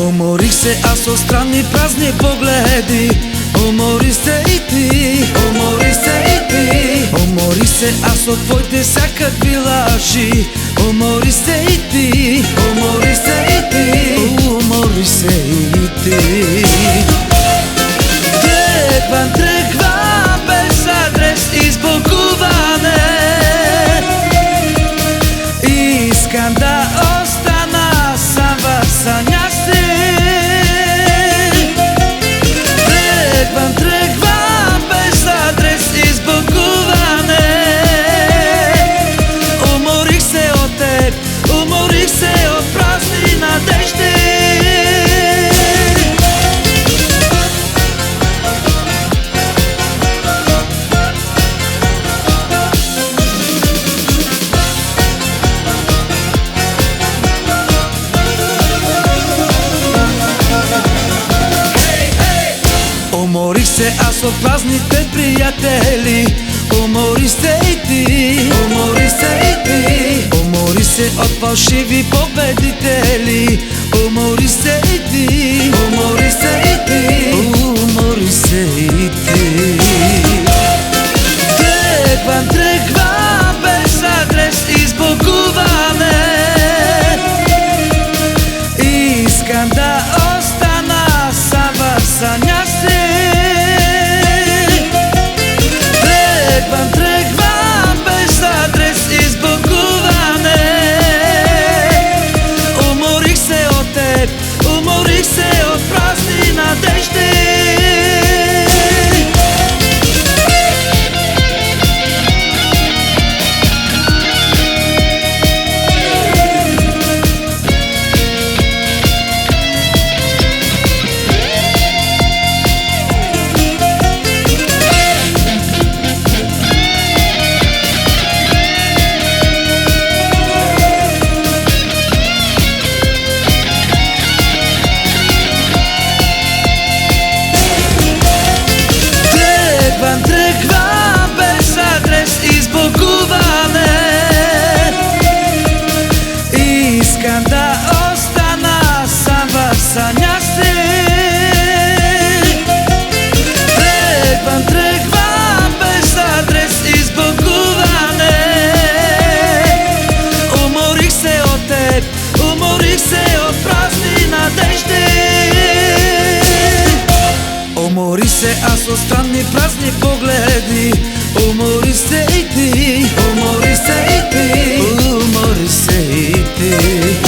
Уморих се аз от странни празни погледи. Умори се и ти, умори се и ти. Умори се аз от твоите всякакви лъжи. Умори се и ти, умори се и ти. Умори се и ти. Тръгвам без адрес, избухуване. Искам да остана сам в съня си. Тръгвам без адрес, избухуване. Уморих се от теб, уморих се от празни надежди. Уморих се аз от празните приятели. Умори се и ти, умори се и ти. Умори се от фалшиви победители. Умори се и ти, умори се и ти. Умори се и ти. Тръгвам без адрес, избухуване. Искам да остана сам в съня си. Тръгвам без адрес, избухуване. Уморих се от теб, уморих се от празни надежди. Тръгвам без адрес, избухуване. Искам да остана сам в съня си. Тръгвам без адрес, избухуване. Уморих се от теб, уморих се от празни надежди. Умори се аз от странни празни погледи. Умори се и ти, умори се и ти. Умори се и ти.